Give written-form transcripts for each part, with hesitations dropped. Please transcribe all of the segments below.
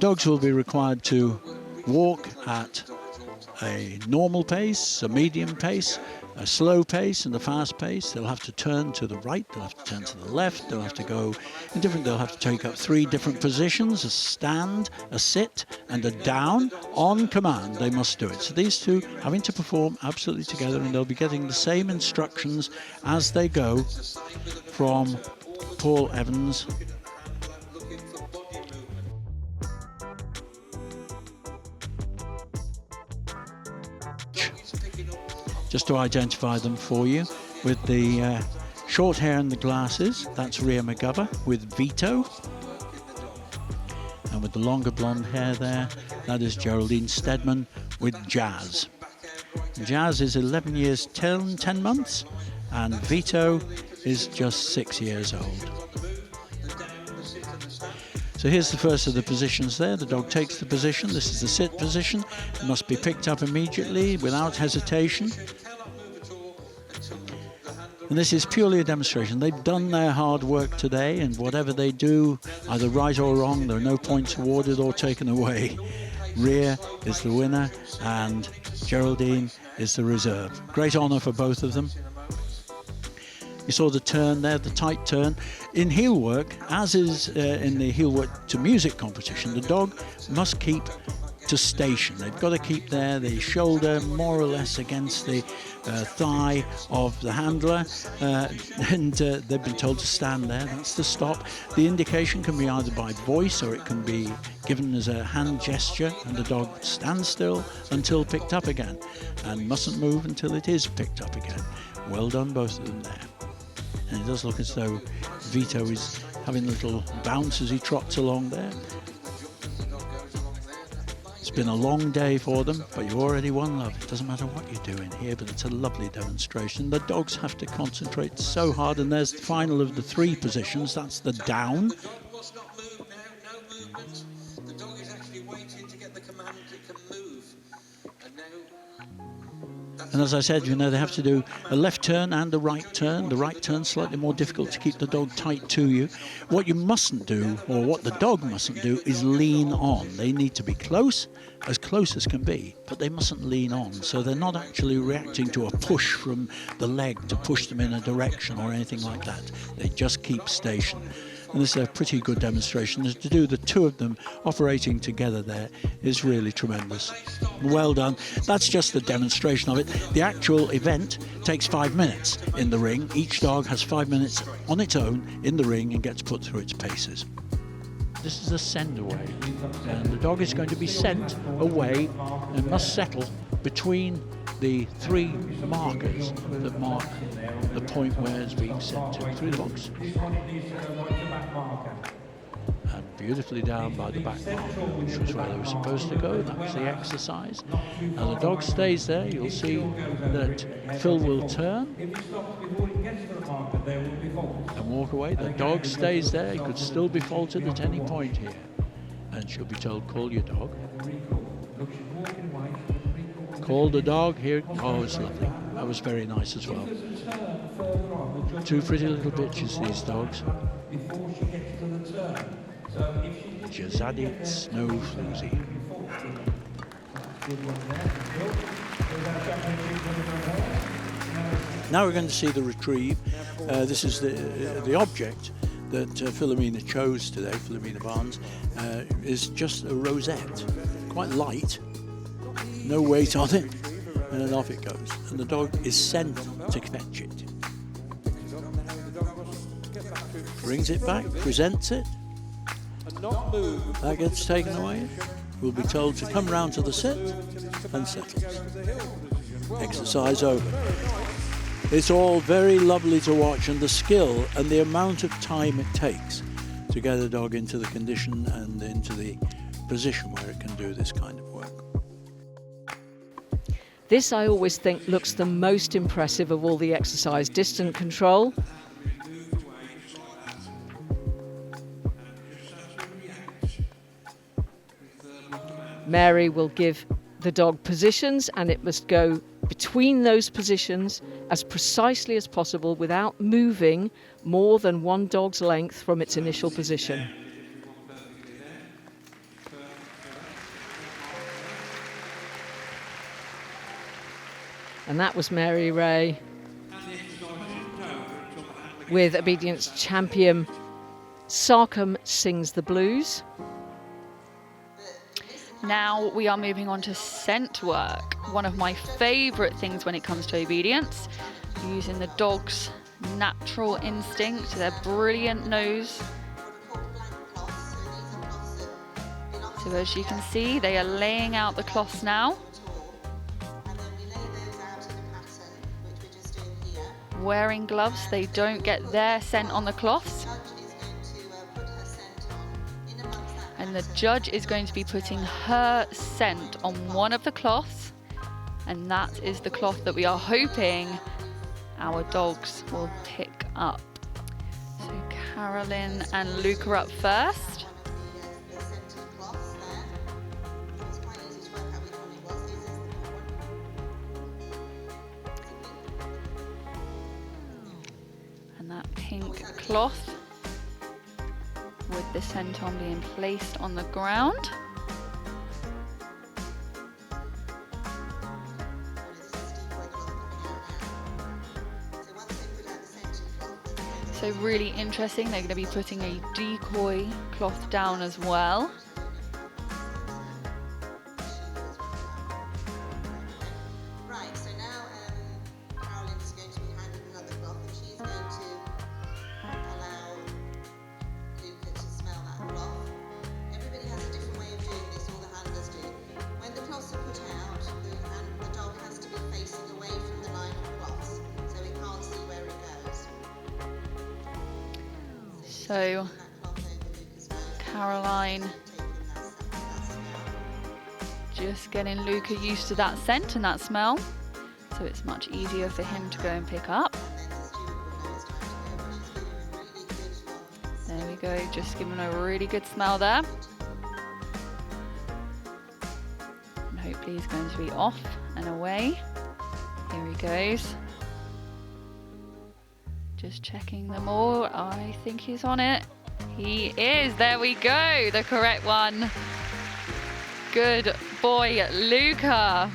dogs will be required to walk at a normal pace, a medium pace, a slow pace and a fast pace. They'll have to turn to the right, they'll have to turn to the left, they'll have to go in different, they'll have to take up 3 different positions: a stand, a sit and a down. On command they must do it. So these two having to perform absolutely together, and they'll be getting the same instructions as they go from Paul Evans. Just to identify them for you, with the short hair and the glasses, that's Rhea McGovern with Vito. And with the longer blonde hair there, that is Geraldine Steadman with Jazz. Jazz is 11 years 10 months, and Vito is just 6 years old. So here's the first of the positions there. The dog takes the position. This is the sit position. It must be picked up immediately without hesitation. And this is purely a demonstration. They've done their hard work today, and whatever they do, either right or wrong, there are no points awarded or taken away. Rhea is the winner and Geraldine is the reserve. Great honour for both of them. You saw the turn there, the tight turn. In heel work, as is in the heel work to music competition, the dog must keep to station. They've got to keep the shoulder more or less against the thigh of the handler, and they've been told to stand there. That's the stop. The indication can be either by voice or it can be given as a hand gesture, and the dog stands still until picked up again and mustn't move until it is picked up again. Well done, both of them there. And it does look as though Vito is having a little bounce as he trots along there. It's been a long day for them, but you already won, love. It doesn't matter what you're doing here, but it's a lovely demonstration. The dogs have to concentrate so hard, and there's the final of the 3 positions. That's the down. The dog is actually waiting to get the command it can move. And as I said, you know, they have to do a left turn and a right turn. The right turn slightly more difficult to keep the dog tight to you. What you mustn't do, or what the dog mustn't do, is lean on. They need to be close as can be, but they mustn't lean on. So they're not actually reacting to a push from the leg to push them in a direction or anything like that. They just keep station. And this is a pretty good demonstration. To do the 2 of them operating together there is really tremendous. Well done. That's just the demonstration of it. The actual event takes 5 minutes in the ring. Each dog has 5 minutes on its own in the ring and gets put through its paces. This is a send away, and the dog is going to be sent away and must settle between the 3 markers that mark the point where it's being sent to, through the box. And beautifully down by the back marker, which was where they were supposed to go. That was the exercise. Now the dog stays there. You'll see that Phil will turn and walk away. The dog stays there. He could still be faulted at any point here. And she'll be told, call your dog. Call the dog here. Oh, it's lovely. That was very nice as well. 2 pretty little bitches, these dogs. Jazadi Snow Floozy. Now we're going to see the retrieve. This is the object that Philomena chose today, Philomena Barnes, is just a rosette. Quite light, no weight on it, and off it goes. And the dog is sent to fetch it. Brings it back, presents it. That gets taken away. We'll be told to come round to the sit and settles. Exercise over. It's all very lovely to watch, and the skill and the amount of time it takes to get a dog into the condition and into the position where it can do this kind of work. This, I always think, looks the most impressive of all the exercise. Distant control. Mary will give the dog positions, and it must go between those positions as precisely as possible without moving more than 1 dog's length from its initial position. And that was Mary Ray with obedience champion Sarcom Sings the Blues. Now we are moving on to scent work. One of my favourite things when it comes to obedience, using the dog's natural instinct, their brilliant nose. So as you can see, they are laying out the cloths now. Wearing gloves, they don't get their scent on the cloths. And the judge is going to be putting her scent on one of the cloths, and that is the cloth that we are hoping our dogs will pick up. So Carolyn and Luke are up first. And that pink cloth with the scent on being placed on the ground. So really interesting, they're going to be putting a decoy cloth down as well. Right, so now Carolyn is going to be handed another cloth, and she's going to allow Luca to smell that cloth. Everybody has a different way of doing this, all the handlers do. When the cloths are put out, the dog has to be facing away from the line of cloths, so it can't see where it goes. So Caroline just getting Luca used to that scent and that smell, so it's much easier for him to go and pick up. There we go, just giving a really good smell there. And hopefully he's going to be off and away. Here he goes. Just checking them all. I think he's on it. He is. There we go. The correct one. Good boy, Luca.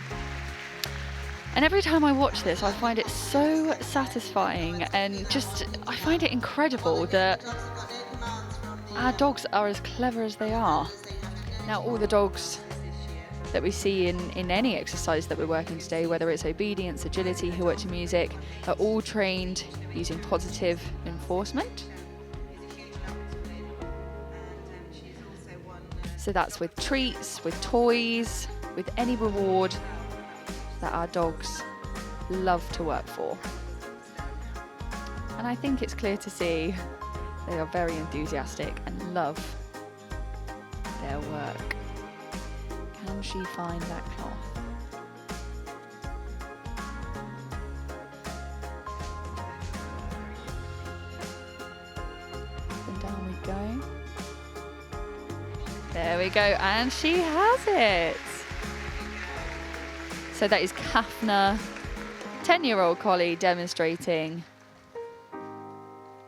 And every time I watch this, I find it so satisfying, and just, I find it incredible that our dogs are as clever as they are. Now, all the dogs that we see in any exercise that we're working today, whether it's obedience, agility, who work to music, are all trained using positive enforcement. So that's with treats, with toys, with any reward that our dogs love to work for. And I think it's clear to see they are very enthusiastic and love their work. Can she find that cloth? And down we go. There we go, and she has it. So that is Kafna, 10-year-old collie, demonstrating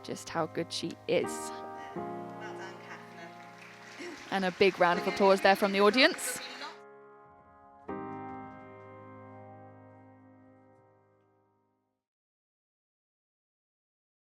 just how good she is. Well done, Kafna. And a big round of applause there from the audience.